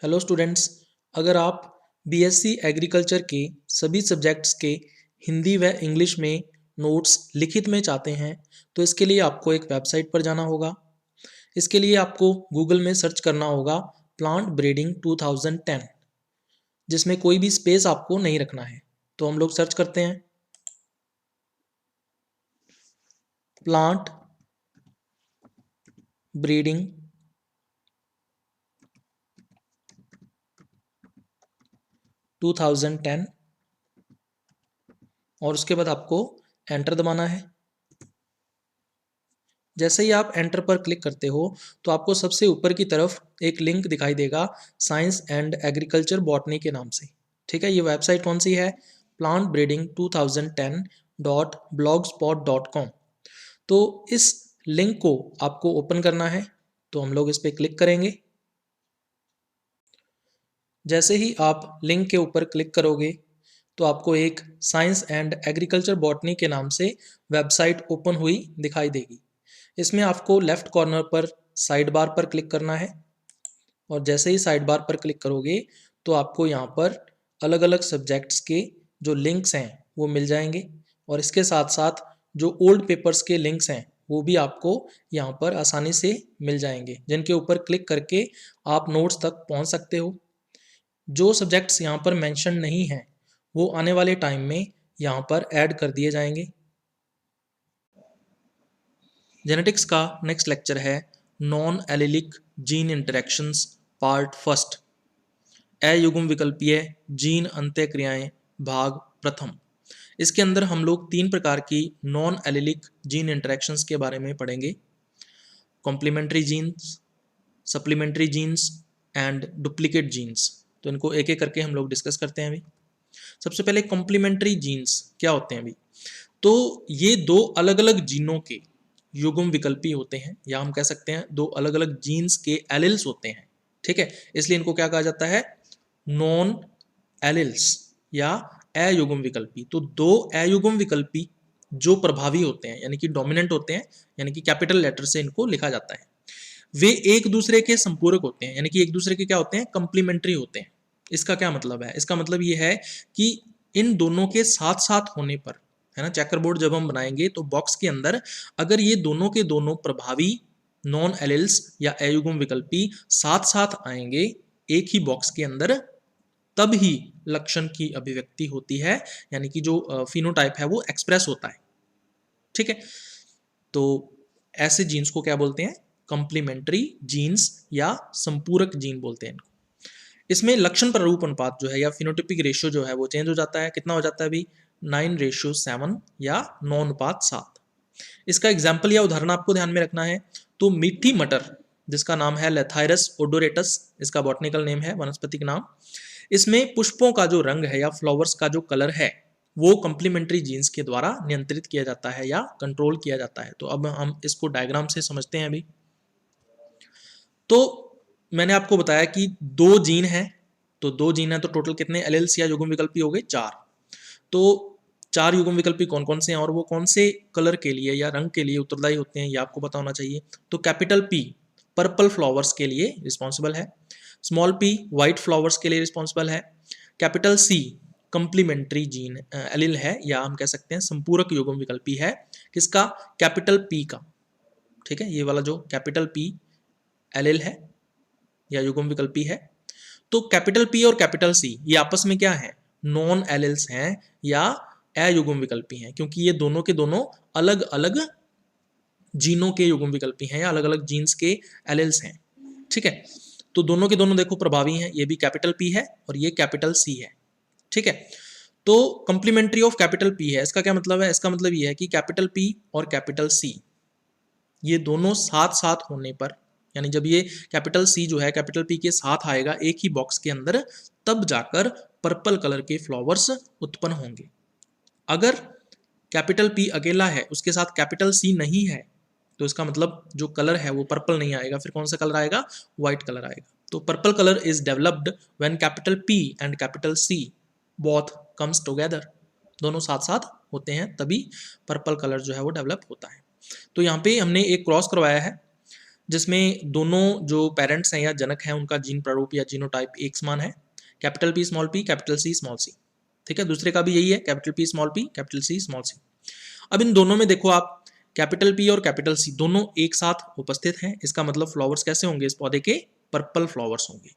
Hello students, अगर आप BSc agriculture के सभी सब्जेक्ट्स के हिंदी व इंग्लिश में नोट्स लिखित में चाहते हैं तो इसके लिए आपको एक वेबसाइट पर जाना होगा। इसके लिए आपको गूगल में सर्च करना होगा प्लांट ब्रीडिंग 2010, जिसमें कोई भी स्पेस आपको नहीं रखना है। तो हम लोग सर्च करते हैं प्लांट ब्रीडिंग 2010 और उसके बाद आपको एंटर दबाना है। जैसे ही आप एंटर पर क्लिक करते हो तो आपको सबसे ऊपर की तरफ एक लिंक दिखाई देगा साइंस एंड एग्रीकल्चर बॉटनी के नाम से। ठीक है, ये वेबसाइट कौन सी है? Plant breeding 2010.blogspot.com। तो इस लिंक को आपको ओपन करना है, तो हम लोग इस पर क्लिक करेंगे। जैसे ही आप लिंक के ऊपर क्लिक करोगे तो आपको एक साइंस एंड एग्रीकल्चर बॉटनी के नाम से वेबसाइट ओपन हुई दिखाई देगी। इसमें आपको लेफ्ट कॉर्नर पर साइड बार पर क्लिक करना है और जैसे ही साइड बार पर क्लिक करोगे तो आपको यहाँ पर अलग अलग सब्जेक्ट्स के जो लिंक्स हैं वो मिल जाएंगे और इसके साथ साथ जो ओल्ड पेपर्स के लिंक्स हैं वो भी आपको यहाँ पर आसानी से मिल जाएंगे, जिनके ऊपर क्लिक करके आप नोट्स तक पहुँच सकते हो। जो सब्जेक्ट्स यहाँ पर मेंशन नहीं हैं वो आने वाले टाइम में यहाँ पर ऐड कर दिए जाएंगे। जेनेटिक्स का नेक्स्ट लेक्चर है non allelic gene interactions part first, अयुग्म विकल्पीय जीन अंत्यक्रियाएं भाग प्रथम। इसके अंदर हम लोग 3 प्रकार की नॉन एलिलिक जीन इंटरेक्शंस के बारे में पढ़ेंगे, complementary genes, supplementary genes and duplicate genes. तो इनको एक एक करके हम लोग डिस्कस करते हैं अभी। सबसे पहले कॉम्प्लीमेंट्री जीन्स क्या होते हैं अभी? तो ये दो अलग अलग जीनों के युग्म विकल्पी होते हैं, या हम कह सकते हैं दो अलग अलग जीन्स के एलिल्स होते हैं। ठीक है, इसलिए इनको क्या कहा जाता है? नॉन एलिल्स या अयुग्म विकल्पी। तो दो अयुग्म विकल्पी जो प्रभावी होते हैं यानी कि डोमिनेंट होते हैं, यानी कि कैपिटल लेटर से इनको लिखा जाता है, वे एक दूसरे के संपूरक होते हैं, यानी कि एक दूसरे के क्या होते हैं? कंप्लीमेंट्री होते हैं। इसका क्या मतलब है? इसका मतलब ये है कि इन दोनों के साथ साथ होने पर, है ना, चेकर बोर्ड जब हम बनाएंगे तो बॉक्स के अंदर अगर ये दोनों के दोनों प्रभावी नॉन एलिल्स या अयुग्म विकल्पी साथ साथ आएंगे एक ही बॉक्स के अंदर, तब ही लक्षण की अभिव्यक्ति होती है, यानी कि जो फिनोटाइप है वो एक्सप्रेस होता है। ठीक है, तो ऐसे जीन्स को क्या बोलते हैं? कंप्लीमेंट्री जीन्स या संपूरक जीन बोलते हैं इनको। इसमें लक्षण प्रारूप अनुपात जो है या फिनोटिपिक रेशियो जो है वो चेंज हो जाता है। कितना हो जाता है अभी? 9:7 या 9:7। इसका एग्जाम्पल या उदाहरण आपको ध्यान में रखना है। तो मीठी मटर जिसका नाम है लेथाइरस ओडोरेटस, इसका बॉटनिकल नेम है, वनस्पतिक नाम, इसमें पुष्पों का जो रंग है या फ्लावर्स का जो कलर है वो कंप्लीमेंट्री जीन्स के द्वारा नियंत्रित किया जाता है या कंट्रोल किया जाता है। तो अब हम इसको डायग्राम से समझते हैं अभी। तो मैंने आपको बताया कि 2 जीन हैं, तो 2 जीन है तो टोटल कितने एलिल्स या युग्म विकल्पी हो गए? 4। तो 4 युग्म विकल्पी कौन कौन से हैं और वो कौन से कलर के लिए या रंग के लिए उत्तरदायी होते हैं, ये आपको पता होना चाहिए। तो कैपिटल पी पर्पल फ्लावर्स के लिए रिस्पॉन्सिबल है, स्मॉल पी व्हाइट फ्लावर्स के लिए रिस्पॉन्सिबल है, capital C complementary gene allele है या हम कह सकते हैं संपूरक युग्म विकल्पी है। किसका? कैपिटल पी का। ठीक है, ये वाला जो कैपिटल पी एलिल है या युग्म विकल्पी है। तो कैपिटल पी और कैपिटल सी ये आपस में क्या है? नॉन एलिल्स हैं या अयुग्म विकल्पी हैं, क्योंकि ये दोनों के दोनों अलग अलग जीनों के युग्म विकल्पी हैं या अलग अलग जीन्स के एलिल्स हैं। ठीक है, तो दोनों के दोनों देखो प्रभावी हैं, ये भी कैपिटल पी है और ये कैपिटल सी है। ठीक है, तो कंप्लीमेंट्री ऑफ कैपिटल पी है, इसका क्या मतलब है? इसका मतलब ये है कि कैपिटल पी और कैपिटल सी ये दोनों साथ साथ होने पर, यानी जब ये कैपिटल सी जो है कैपिटल पी के साथ आएगा एक ही बॉक्स के अंदर, तब जाकर पर्पल कलर के फ्लावर्स उत्पन्न होंगे। अगर कैपिटल पी अकेला है, उसके साथ कैपिटल सी नहीं है, तो इसका मतलब जो कलर है वो पर्पल नहीं आएगा, फिर कौन सा कलर आएगा? व्हाइट कलर आएगा। तो purple colour is developed when capital P and capital C both comes together, दोनों साथ साथ होते हैं तभी पर्पल कलर जो है वो डेवलप होता है। तो यहाँ पे हमने एक क्रॉस करवाया है जिसमें दोनों जो पेरेंट्स हैं या जनक हैं उनका जीन प्रारूप या जीनोटाइप एक समान है, capital P small p capital C small c। ठीक है, दूसरे का भी यही है, capital P small p capital C small c। अब इन दोनों में देखो आप, कैपिटल P और कैपिटल C दोनों एक साथ उपस्थित हैं, इसका मतलब फ्लावर्स कैसे होंगे इस पौधे के, पर्पल फ्लावर्स होंगे।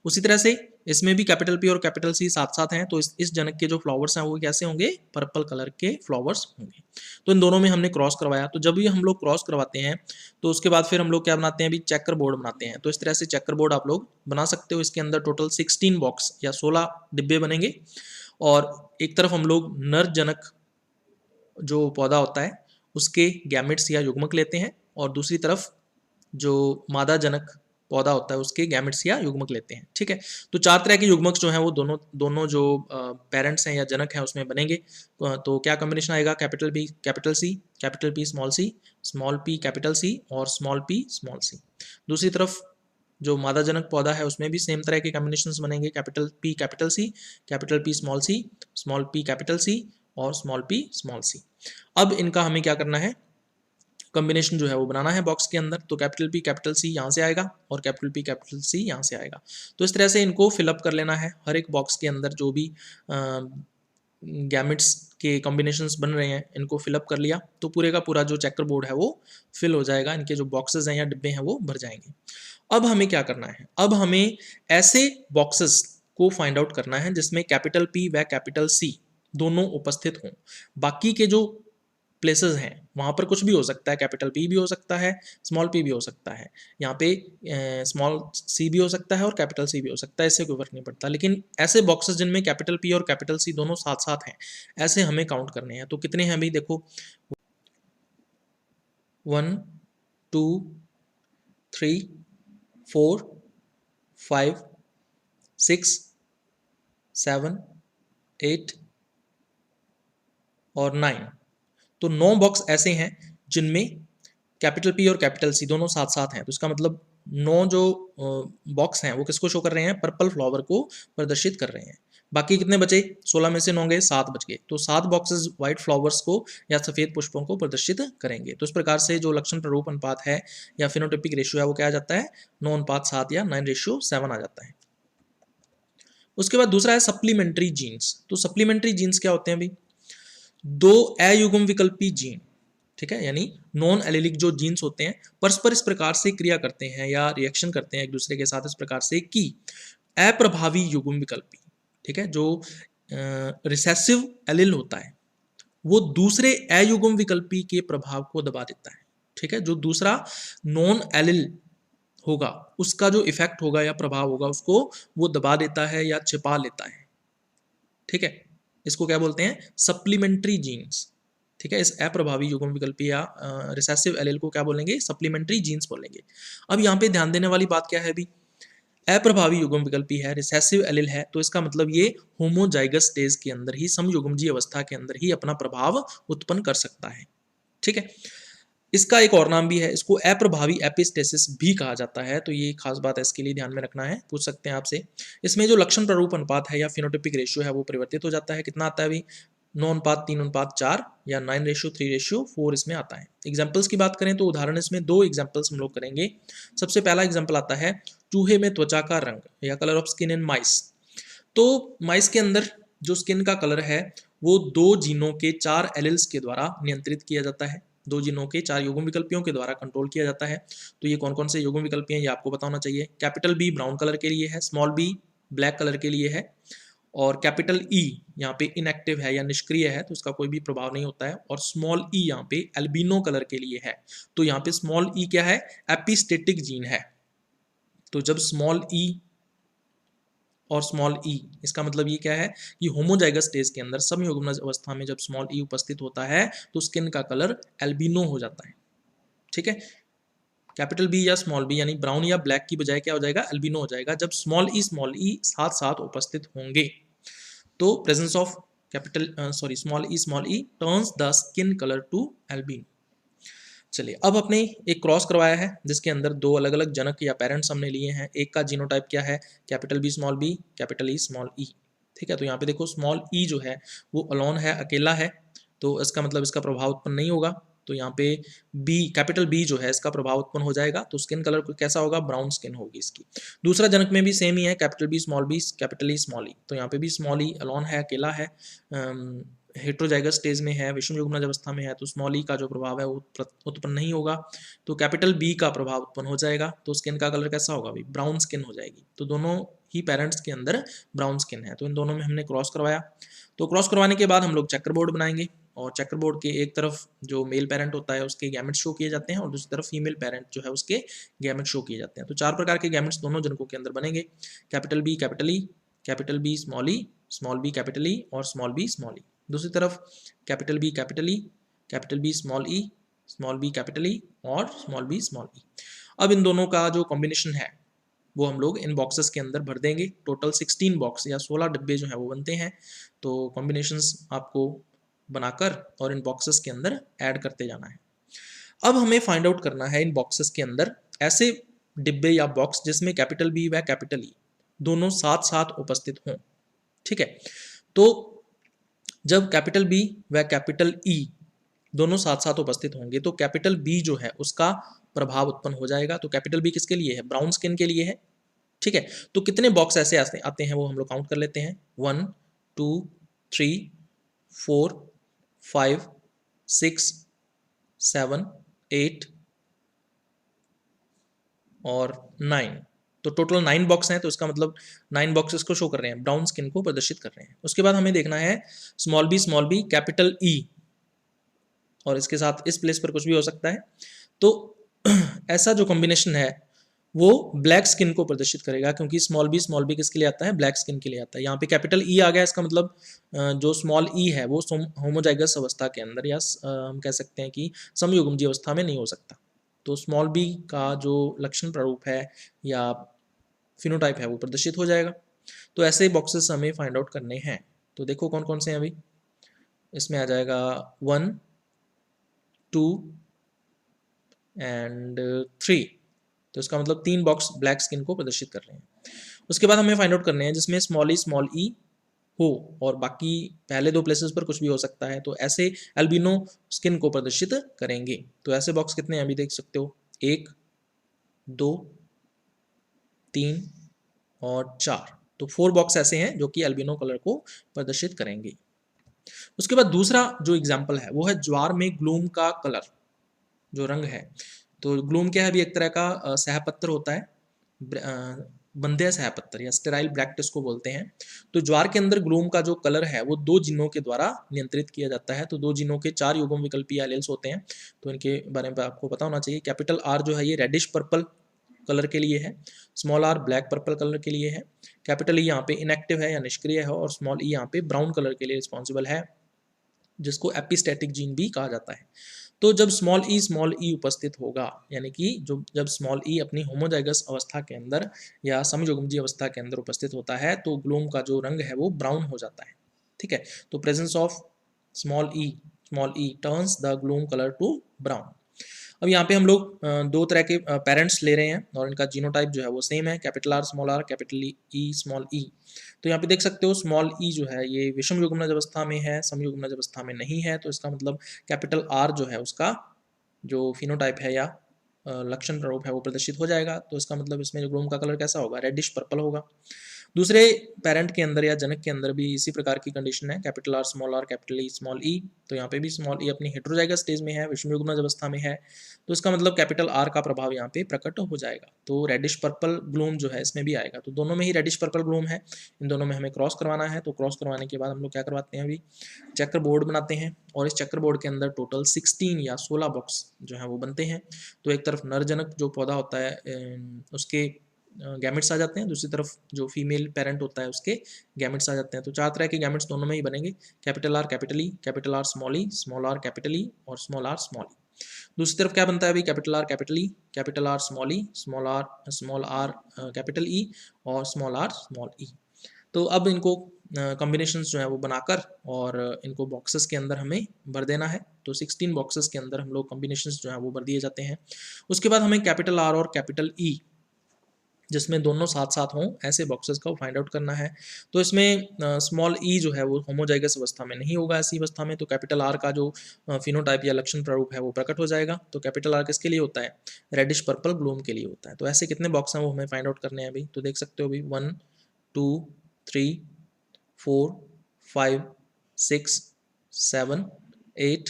उसी तरह से इसमें भी कैपिटल P और कैपिटल C साथ साथ हैं, तो इस जनक के जो फ्लावर्स हैं वो कैसे होंगे, पर्पल कलर के फ्लावर्स होंगे। तो इन दोनों में हमने क्रॉस करवाया। तो जब भी हम लोग क्रॉस करवाते हैं तो उसके बाद फिर हम लोग क्या बनाते हैं, अभी चेकर बोर्ड बनाते हैं। तो इस तरह से चेकर बोर्ड आप लोग बना सकते हो। इसके अंदर टोटल 16 बॉक्स या 16 डिब्बे बनेंगे, और एक तरफ हम लोग नर जनक जो पौधा होता है उसके गैमेट्स या युग्मक लेते हैं, और दूसरी तरफ जो मादा जनक पौधा होता है उसके गैमेट्स या युग्मक लेते हैं। ठीक है, तो 4 तरह के युग्मक जो हैं वो दोनों जो पेरेंट्स हैं या जनक हैं उसमें बनेंगे। तो क्या कॉम्बिनेशन आएगा, capital B capital C, capital P small p capital C और स्मॉल p स्मॉल c। दूसरी तरफ जो मादा जनक पौधा है उसमें भी सेम तरह के कॉम्बिनेशंस बनेंगे, capital P capital C, capital P small p capital C और स्मॉल p स्मॉल c। अब इनका हमें क्या करना है, कॉम्बिनेशन जो है वो बनाना है बॉक्स के अंदर। तो कैपिटल P कैपिटल C यहाँ से आएगा और कैपिटल P कैपिटल C यहाँ से आएगा। तो इस तरह से इनको फिलअप कर लेना है। हर एक बॉक्स के अंदर जो भी गैमेट्स के कॉम्बिनेशंस बन रहे हैं इनको फिलअप कर लिया तो पूरे का पूरा जो चेकर बोर्ड है वो फिल हो जाएगा, इनके जो बॉक्सेस हैं या डिब्बे हैं वो भर जाएंगे। अब हमें क्या करना है, अब हमें ऐसे बॉक्सेस को फाइंड आउट करना है जिसमें कैपिटल P व कैपिटल C दोनों उपस्थित हों। बाकी के जो प्लेसेस हैं वहाँ पर कुछ भी हो सकता है, कैपिटल P भी हो सकता है, स्मॉल p भी हो सकता है, यहाँ पे स्मॉल c भी हो सकता है और कैपिटल C भी हो सकता है, इससे कोई फर्क नहीं पड़ता। लेकिन ऐसे बॉक्सेस जिनमें कैपिटल P और कैपिटल C दोनों साथ साथ हैं ऐसे हमें काउंट करने हैं। तो कितने हैं अभी देखो, 1 2 3 4 5 6 7 8 और 9। तो 9 बॉक्स ऐसे हैं जिनमें कैपिटल P और कैपिटल C दोनों साथ साथ हैं। तो इसका मतलब 9 जो बॉक्स हैं वो किसको शो कर रहे हैं, पर्पल फ्लावर को प्रदर्शित कर रहे हैं। बाकी कितने बचे, 16 में से 9 गए, 7 बच गए। तो 7 बॉक्सेस व्हाइट फ्लावर्स को या सफेद पुष्पों को प्रदर्शित करेंगे। तो इस प्रकार से जो लक्षण प्रारूप अनुपात है या फिनोटाइपिक रेशियो है वो क्या आ जाता है, 9:7 या 9:7 आ जाता है। उसके बाद दूसरा है सप्लीमेंट्री जीन्स। तो सप्लीमेंट्री जीन्स क्या होते हैं भाई, दो अयुग्म विकल्पी जीन, ठीक है, यानी नॉन एलिलिक जो जीन्स होते हैं परस्पर इस प्रकार से क्रिया करते हैं या रिएक्शन करते हैं एक दूसरे के साथ इस प्रकार से कि अप्रभावी युग्म विकल्पी, ठीक है, जो रिसेसिव एलिल होता है वो दूसरे अयुग्म विकल्पी के प्रभाव को दबा देता है। ठीक है, जो दूसरा नॉन एलिल होगा उसका जो इफेक्ट होगा या प्रभाव होगा उसको वो दबा देता है या छिपा लेता है। ठीक है, इसको क्या बोलते हैं, सप्लीमेंट्री जीन्स। ठीक है, इस अप्रभावी युग्म विकल्पी या रिसेसिव एलील को क्या बोलेंगे, सप्लीमेंट्री जीन्स बोलेंगे। अब यहाँ पे ध्यान देने वाली बात क्या है अभी, अप्रभावी युग्म विकल्पी है, रिसेसिव एलील है, तो इसका मतलब ये होमोजाइगस स्टेज के अंदर ही, समयुग्मजीय अवस्था के अंदर ही अपना प्रभाव उत्पन्न कर सकता है। ठीक है, इसका एक और नाम भी है, इसको अप्रभावी एपिस्टेसिस भी कहा जाता है। तो ये खास बात है, इसके लिए ध्यान में रखना है, पूछ सकते हैं आपसे। इसमें जो लक्षण प्रारूप अनुपात है या फिनोटाइपिक रेशियो है वो परिवर्तित हो जाता है। कितना आता है अभी, 9:3:4 या 9:3:4 इसमें आता है। एग्जाम्पल्स की बात करें तो उदाहरण इसमें 2 एग्जाम्पल्स हम लोग करेंगे। सबसे पहला एग्जाम्पल आता है चूहे में त्वचा का रंग या कलर ऑफ स्किन इन माइस। तो माइस के अंदर जो स्किन का कलर है वो 2 जीनों के 4 एलिल्स के द्वारा नियंत्रित किया जाता है, 2 जीनों के 4 युग्म विकल्पियों के द्वारा कंट्रोल किया जाता है। तो ये कौन कौन से युग्म विकल्पी हैं ये आपको पता होना चाहिए। कैपिटल B ब्राउन कलर के लिए है, स्मॉल b ब्लैक कलर के लिए है, और कैपिटल E यहाँ पे इनएक्टिव है या निष्क्रिय है तो इसका कोई भी प्रभाव नहीं होता है, और स्मॉल e यहाँ पे एल्बिनो कलर के लिए है। तो यहाँ पे स्मॉल e क्या है, एपिस्टेटिक जीन है। तो जब स्मॉल e और स्मॉल e, इसका मतलब ये क्या है कि होमोजाइगस स्टेज के अंदर समयुग्म अवस्था में जब स्मॉल e उपस्थित होता है तो स्किन का कलर एल्बिनो हो जाता है। ठीक है, कैपिटल B या स्मॉल b यानी ब्राउन या ब्लैक की बजाय क्या हो जाएगा, एल्बिनो हो जाएगा जब स्मॉल e साथ साथ उपस्थित होंगे। तो presence of small e turns the skin colour to albino. चलिए, अब अपने एक क्रॉस करवाया है जिसके अंदर 2 अलग अलग जनक या पेरेंट्स हमने लिए हैं। एक का जीनोटाइप क्या है, capital B small b capital E small e। ठीक है, तो यहाँ पे देखो स्मॉल e जो है वो अलोन है, अकेला है, तो इसका मतलब इसका प्रभाव उत्पन्न नहीं होगा। तो यहाँ पे बी, कैपिटल बी जो है इसका प्रभाव उत्पन्न हो जाएगा, तो स्किन कलर कैसा होगा, ब्राउन स्किन होगी इसकी। दूसरा जनक में भी सेम ही है, capital B capital E small E, तो यहाँ पे भी स्मॉल ई अलोन है, अकेला है, हेट्रोजाइगस स्टेज में है, विषम युग्मनज अवस्था में है, तो स्मॉल ई का जो प्रभाव है वो उत्पन्न नहीं होगा, तो कैपिटल बी का प्रभाव उत्पन्न हो जाएगा, तो स्किन का कलर कैसा होगा भाई, ब्राउन स्किन हो जाएगी। तो दोनों ही पेरेंट्स के अंदर ब्राउन स्किन है, तो इन दोनों में हमने क्रॉस करवाया। तो क्रॉस करवाने के बाद हम लोग चेकर बोर्ड बनाएंगे, और चेकर बोर्ड के एक तरफ जो मेल पेरेंट होता है उसके गैमेट्स शो किए जाते हैं, और दूसरी तरफ फीमेल पेरेंट जो है उसके गैमेट्स शो किए जाते हैं। तो 4 प्रकार के गैमेट्स दोनों जनकों के अंदर बनेंगे, capital B capital E, capital B small B capital E, और स्मॉल बी स्मॉल ई। दूसरी तरफ capital B capital E, capital B small B capital E, और स्मॉल बी स्मॉल ई। अब इन दोनों का जो कॉम्बिनेशन है वो हम लोग इन बॉक्सेस के अंदर भर देंगे। टोटल 16 बॉक्स या 16 डब्बे जो है वो बनते हैं, तो कॉम्बिनेशंस आपको बनाकर और इन बॉक्सेस के अंदर ऐड करते जाना है। अब हमें फाइंड आउट करना है इन बॉक्सेस के अंदर ऐसे डिब्बे या बॉक्स जिसमें कैपिटल बी व कैपिटल ई दोनों साथ साथ उपस्थित हों। ठीक है, तो जब कैपिटल बी व कैपिटल ई दोनों साथ साथ उपस्थित होंगे तो कैपिटल बी जो है उसका प्रभाव उत्पन्न हो जाएगा। तो कैपिटल बी किसके लिए है, ब्राउन स्किन के लिए है। ठीक है, तो कितने बॉक्स ऐसे आते हैं वो हम लोग काउंट कर लेते हैं, 1 2 3 4 5 6 7 8 और 9, तो टोटल 9 बॉक्स हैं। तो इसका मतलब 9 बॉक्सेस को शो कर रहे हैं, ब्राउन स्किन को प्रदर्शित कर रहे हैं। उसके बाद हमें देखना है स्मॉल बी कैपिटल ई, और इसके साथ इस प्लेस पर कुछ भी हो सकता है। तो ऐसा जो कॉम्बिनेशन है वो ब्लैक स्किन को प्रदर्शित करेगा, क्योंकि स्मॉल बी किसके लिए आता है, ब्लैक स्किन के लिए आता है। यहाँ पे कैपिटल ई आ गया, इसका मतलब जो स्मॉल ई है वो होमोजाइगस अवस्था के अंदर या हम कह सकते हैं कि समयुग्मजीय अवस्था में नहीं हो सकता। तो स्मॉल बी का जो लक्षण प्रारूप है या फिनोटाइप है वो प्रदर्शित हो जाएगा। तो ऐसे बॉक्सेस हमें फाइंड आउट करने हैं। तो देखो कौन कौन से हैं अभी, इसमें आ जाएगा 1 2 एंड 3, तो इसका मतलब 3 बॉक्स ब्लैक स्किन को प्रदर्शित कर रहे हैं। उसके बाद हमें फाइंड आउट करने हैं जिसमें स्मॉल ई हो और बाकी पहले 2 प्लेसेस पर कुछ भी हो सकता है, तो ऐसे एल्बिनो स्किन को प्रदर्शित करेंगे। तो ऐसे बॉक्स कितने हैं अभी देख सकते हो, 1 2 3 और 4, तो 4 बॉक्स ऐसे हैं जो कि एल्बिनो कलर को प्रदर्शित करेंगे। उसके बाद दूसरा जो एग्जाम्पल है वो है ज्वार में ग्लूम का कलर, जो रंग है। तो ग्लूम क्या है, अभी एक तरह का सहपत्र होता है, बंध्या सहपत्र या स्टेराइल ब्लैक टिस को बोलते हैं। तो ज्वार के अंदर ग्लूम का जो कलर है वो 2 जीनों के द्वारा नियंत्रित किया जाता है। तो 2 जीनों के 4 युग्म विकल्पीय एलील्स होते हैं, तो इनके बारे में आपको पता होना चाहिए। कैपिटल आर जो है ये रेडिश पर्पल कलर के लिए है, small R black purple colour के लिए है, कैपिटल ई यहाँ पे इनएक्टिव है या निष्क्रिय है, और स्मॉल ई यहाँ पे ब्राउन कलर के लिए रिस्पॉन्सिबल है, जिसको एपिस्टैटिक जीन भी कहा जाता है। तो जब स्मॉल ई उपस्थित होगा, यानी कि जब स्मॉल ई अपनी होमोजाइगस अवस्था के अंदर या समयुग्मजीय अवस्था के अंदर उपस्थित होता है तो ग्लूम का जो रंग है वो ब्राउन हो जाता है। ठीक है, तो presence of small E turns the gloom colour to brown. अब यहाँ पे हम लोग 2 तरह के पेरेंट्स ले रहे हैं और इनका जीनोटाइप जो है वो सेम है, capital R capital E small E. तो यहाँ पे देख सकते हो स्मॉल ई जो है ये विषम युग्मनज अवस्था में है, समयुग्मनज अवस्था में नहीं है। तो इसका मतलब कैपिटल आर जो है उसका जो फिनोटाइप है या लक्षण प्रारूप है वो प्रदर्शित हो जाएगा। तो इसका मतलब इसमें जो ग्लूम का कलर कैसा होगा, रेडिश पर्पल होगा। दूसरे पेरेंट के अंदर या जनक के अंदर भी इसी प्रकार की कंडीशन है, capital R capital E small E. तो यहाँ पे भी स्मॉल ई अपनी हेट्रोजाइगस स्टेज में है, विषम युग्मनज अवस्था में है, तो इसका मतलब कैपिटल आर का प्रभाव यहाँ पे प्रकट हो जाएगा। तो रेडिश पर्पल ग्लूम जो है इसमें भी आएगा। तो दोनों में ही रेडिश पर्पल ग्लूम है, इन दोनों में हमें क्रॉस करवाना है। तो क्रॉस करवाने के बाद हम लोग क्या करवाते हैं, अभी चेकर बोर्ड बनाते हैं, और इस चेकर बोर्ड के अंदर टोटल 16 या 16 बॉक्स जो है वो बनते हैं। तो एक तरफ नर जनक जो पौधा होता है उसके गैमेट्स आ जाते हैं, दूसरी तरफ जो फीमेल पेरेंट होता है उसके गैमेट्स आ जाते हैं। तो 4 तरह के गैमेट्स दोनों में ही बनेंगे, capital R capital R small are capital E और स्मॉल आर स्मॉल ई। दूसरी तरफ क्या बनता है अभी, capital R small E small are capital E और स्मॉल आर स्मॉल ई। तो अब इनको कॉम्बिनेशंस जो है वो बनाकर और इनको बॉक्सेस के अंदर हमें भर देना है। तो 16 बॉक्सेस के अंदर हम लोग कॉम्बिनेशंस जो है वो भर दिए जाते हैं। उसके बाद हमें कैपिटल आर और कैपिटल ई जिसमें दोनों साथ साथ हों, ऐसे बॉक्सेस का फाइंड आउट करना है। तो इसमें स्मॉल ई जो है वो होमोजाइगस अवस्था में नहीं होगा। ऐसी अवस्था में तो कैपिटल आर का जो फिनोटाइप या लक्षण प्रारूप है वो प्रकट हो जाएगा। तो कैपिटल आर किसके लिए होता है? रेडिश पर्पल ग्लूम के लिए होता है। तो ऐसे कितने बॉक्स हैं वो हमें फाइंड आउट करने हैं अभी। तो देख सकते हो अभी 1 2 3 4 5 6 7 8,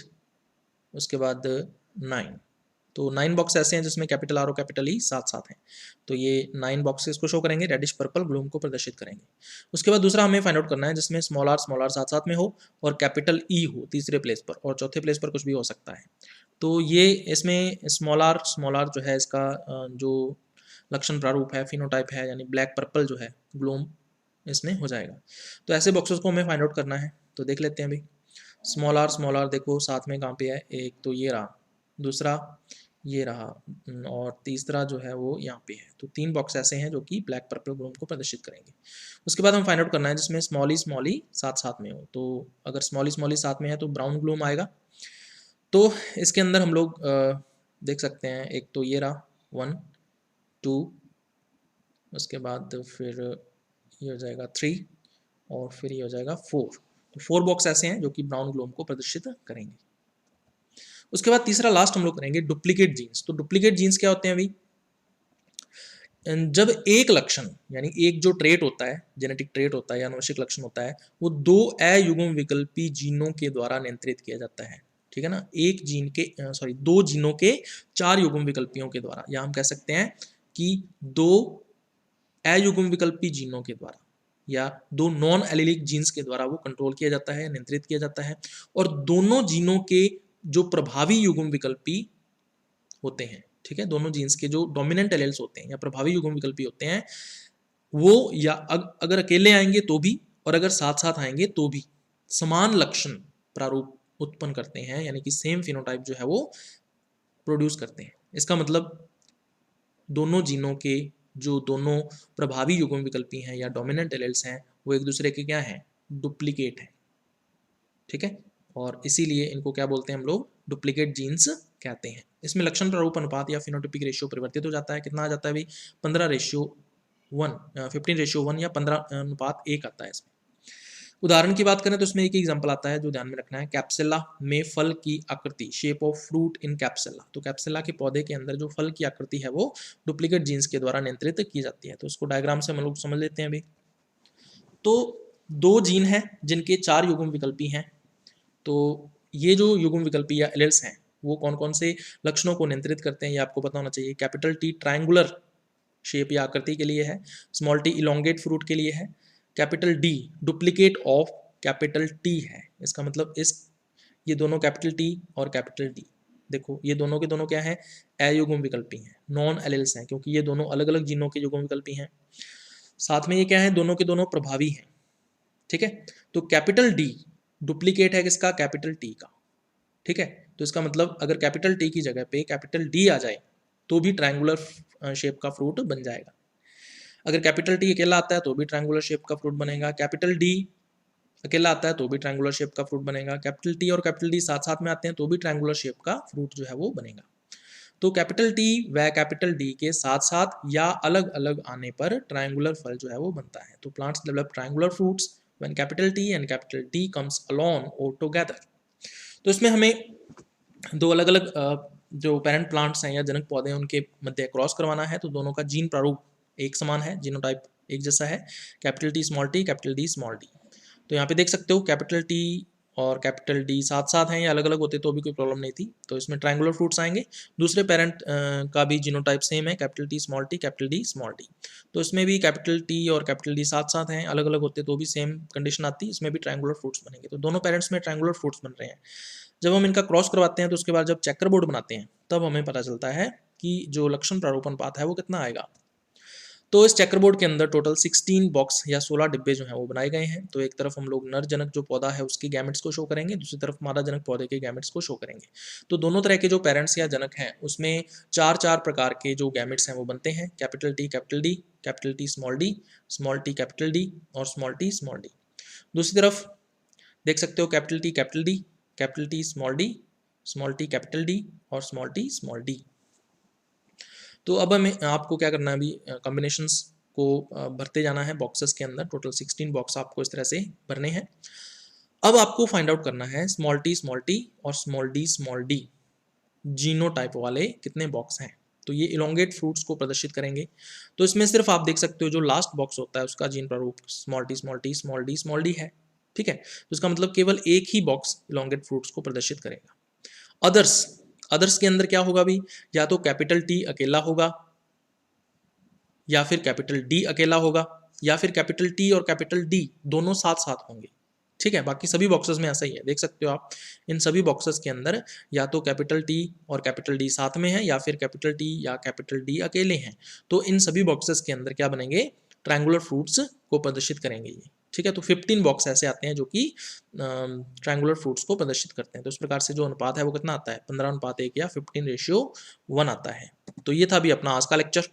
उसके बाद 9। तो 9 बॉक्स ऐसे हैं जिसमें कैपिटल आर और कैपिटल ई साथ साथ हैं। तो ये 9 बॉक्सेस को शो करेंगे, रेडिश पर्पल ग्लूम को प्रदर्शित करेंगे। उसके बाद दूसरा हमें फाइंड आउट करना है जिसमें स्मॉल आर साथ साथ में हो और कैपिटल ई हो तीसरे प्लेस पर, और चौथे प्लेस पर कुछ भी हो सकता है। तो ये इसमें स्मॉल आर जो है इसका जो लक्षण प्रारूप है, फिनोटाइप है, यानी ब्लैक पर्पल जो है ग्लूम इसमें हो जाएगा। तो ऐसे बॉक्सेस को हमें फाइंड आउट करना है। तो देख लेते हैं अभी। स्मॉल आर देखो साथ में कहाँ पे है, एक तो ये रहा, दूसरा ये रहा, और तीसरा जो है वो यहाँ पे है। तो 3 बॉक्स ऐसे हैं जो कि ब्लैक पर्पल ग्लूम को प्रदर्शित करेंगे। उसके बाद हम फाइंड आउट करना है जिसमें स्मॉल ई साथ साथ में हो। तो अगर स्मॉल ई साथ में है तो ब्राउन ग्लूम आएगा। तो इसके अंदर हम लोग देख सकते हैं, एक तो ये रहा 1 2, उसके बाद फिर ये हो जाएगा 3, और फिर ये हो जाएगा 4। तो 4 बॉक्स ऐसे हैं जो कि ब्राउन ग्लूम को प्रदर्शित करेंगे। उसके बाद तीसरा लास्ट हम लोग करेंगे डुप्लीकेट जीन्स। तो डुप्लीकेट जीन्स क्या होते हैं अभी? जब एक लक्षण यानी एक जो ट्रेट होता है, जेनेटिक ट्रेट होता है या आनुवंशिक लक्षण होता है, वो 2 अयुग्म विकल्पी जीनों के द्वारा नियंत्रित किया जाता है। ठीक है ना? एक जीन के 2 जीनों के 4 युग्म विकल्पियों के द्वारा, या हम कह सकते हैं कि 2 अयुग्म विकल्पी जीनों के द्वारा या 2 नॉन एलिलिक जीन्स के द्वारा वो कंट्रोल किया जाता है, नियंत्रित किया जाता है। और दोनों जीनों के जो प्रभावी युग्म विकल्पी होते हैं, ठीक है, दोनों जीन्स के जो डोमिनेंट एलेल्स होते हैं या प्रभावी युग्म विकल्पी होते हैं, वो या अगर अकेले आएंगे तो भी, और अगर साथ साथ आएंगे तो भी समान लक्षण प्रारूप उत्पन्न करते हैं, यानी कि सेम फिनोटाइप जो है वो प्रोड्यूस करते हैं। इसका मतलब दोनों जीनों के जो दोनों प्रभावी युग्म विकल्पी हैं या डोमिनेंट एलेल्स हैं, वो एक दूसरे के क्या हैं? डुप्लीकेट हैं। ठीक है, और इसीलिए इनको क्या बोलते हैं हम लोग? डुप्लीकेट जीन्स कहते हैं। इसमें लक्षण प्रारूप अनुपात या फिनोटिपिक रेशियो परिवर्तित हो जाता है। कितना आ जाता है भाई? 15:1 या 15:1 आता है इसमें। उदाहरण की बात करें तो इसमें एक एग्जांपल आता है जो ध्यान में रखना है। कैप्सुला में फल की आकृति, शेप ऑफ फ्रूट इन कैप्सुला। तो कैप्सुला के पौधे के अंदर जो फल की आकृति है वो डुप्लीकेट जीन्स के द्वारा नियंत्रित की जाती है। तो उसको डायग्राम से हम लोग समझ लेते हैं अभी। तो 2 जीन हैं जिनके 4 युग्म विकल्पी हैं। तो ये जो युग्म विकल्पी या एलेल्स हैं वो कौन कौन से लक्षणों को नियंत्रित करते हैं ये आपको पता होना चाहिए। कैपिटल टी ट्रायंगुलर शेप या आकृति के लिए है, स्मॉल टी इलोंगेट फ्रूट के लिए है, capital D duplicate of capital T है। इसका मतलब ये दोनों कैपिटल टी और कैपिटल डी, देखो ये दोनों के दोनों क्या है? अयुग्म विकल्पी हैं, नॉन एलेल्स हैं, क्योंकि ये दोनों अलग अलग जीनों के युग्म विकल्पी हैं। साथ में ये क्या है? दोनों के दोनों प्रभावी हैं। ठीक है, तो कैपिटल डी डुप्लीकेट है किसका? कैपिटल टी का। ठीक है, तो इसका मतलब अगर कैपिटल टी की जगह पे कैपिटल डी आ जाए तो भी ट्रायंगुलर शेप का फ्रूट बन जाएगा। अगर कैपिटल टी अकेला आता है तो भी ट्रायंगुलर शेप का फ्रूट बनेगा। कैपिटल डी अकेला आता है तो भी ट्रायंगुलर शेप का फ्रूट बनेगा। कैपिटल टी और कैपिटल डी साथ साथ में आते हैं तो भी ट्रायंगुलर शेप का फ्रूट जो है वो बनेगा। तो कैपिटल टी व कैपिटल डी के साथ साथ या अलग अलग आने पर ट्रायंगुलर फल जो है वो बनता है। तो plants develop triangular fruits when capital T and capital D comes alone और टुगेदर। तो इसमें हमें 2 अलग अलग जो पेरेंट प्लांट्स हैं या जनक पौधे हैं उनके मध्य क्रॉस करवाना है। तो दोनों का जीन प्रारूप एक समान है, जीनोटाइप एक जैसा है, capital T small T, capital D small D. तो यहाँ पे देख सकते हो कैपिटल टी और कैपिटल डी साथ साथ हैं या अलग अलग होते तो भी कोई प्रॉब्लम नहीं थी। तो इसमें ट्रायंगुलर फ्रूट्स आएंगे। दूसरे पेरेंट का भी जीनोटाइप सेम है, capital T small T, capital D small T. तो इसमें भी कैपिटल टी और कैपिटल डी साथ साथ हैं, अलग अलग होते तो भी सेम कंडीशन आती, इसमें भी ट्रायंगुलर फ्रूट्स बनेंगे। तो दोनों पेरेंट्स में ट्रायंगुलर फ्रूट्स बन रहे हैं। जब हम इनका क्रॉस करवाते हैं तो उसके बाद जब चेकर बोर्ड बनाते हैं तब हमें पता चलता है कि जो लक्षण प्रारूप अनुपात है वो कितना आएगा। तो इस चेकर बोर्ड के अंदर टोटल 16 बॉक्स या 16 डिब्बे जो हैं वो बनाए गए हैं। तो एक तरफ हम लोग नर जनक जो पौधा है उसके गैमेट्स को शो करेंगे, दूसरी तरफ मादा जनक पौधे के गैमेट्स को शो करेंगे। तो दोनों तरह के जो पेरेंट्स या जनक हैं उसमें 4 प्रकार के जो गैमेट्स हैं वो बनते हैं। Capital T capital D, capital T small T capital D और स्मॉल टी स्मॉल डी। दूसरी तरफ देख सकते हो capital T capital D, capital T small D capital D और स्मॉल टी स्मॉल डी। तो अब हमें आपको क्या करना है, अभी कॉम्बिनेशंस को भरते जाना है बॉक्सेस के अंदर। टोटल 16 बॉक्स आपको इस तरह से भरने हैं। अब आपको फाइंड आउट करना है स्मॉल टी और स्मॉल डी जीनोटाइप वाले कितने बॉक्स हैं। तो ये इलोंगेट फ्रूट्स को प्रदर्शित करेंगे। तो इसमें सिर्फ आप देख सकते हो जो लास्ट बॉक्स होता है उसका जीन प्रारूप स्मॉल डी है, ठीक है। तो इसका मतलब केवल एक ही बॉक्स इलोंगेट फ्रूट्स को प्रदर्शित करेगा। अदर्स अदर्स के अंदर क्या होगा भी, या तो कैपिटल टी अकेला होगा, या फिर कैपिटल डी अकेला होगा, या फिर कैपिटल टी और कैपिटल डी दोनों साथ साथ होंगे, ठीक है। बाकी सभी बॉक्सेस में ऐसा ही है, देख सकते हो आप इन सभी बॉक्सेस के अंदर या तो कैपिटल टी और कैपिटल डी साथ में है, या फिर कैपिटल टी या कैपिटल डी अकेले हैं। तो इन सभी बॉक्सेस के अंदर क्या बनेंगे, ट्रायंगुलर फ्रूट्स को प्रदर्शित करेंगे ये, ठीक है। तो 15 बॉक्स ऐसे आते हैं जो कि ट्रायंगुलर फ्रूट्स को प्रदर्शित करते हैं। तो इस प्रकार से जो अनुपात है वो कितना आता है, 15:1 या 15:1 आता है। तो ये था भी अपना आज का लेक्चर।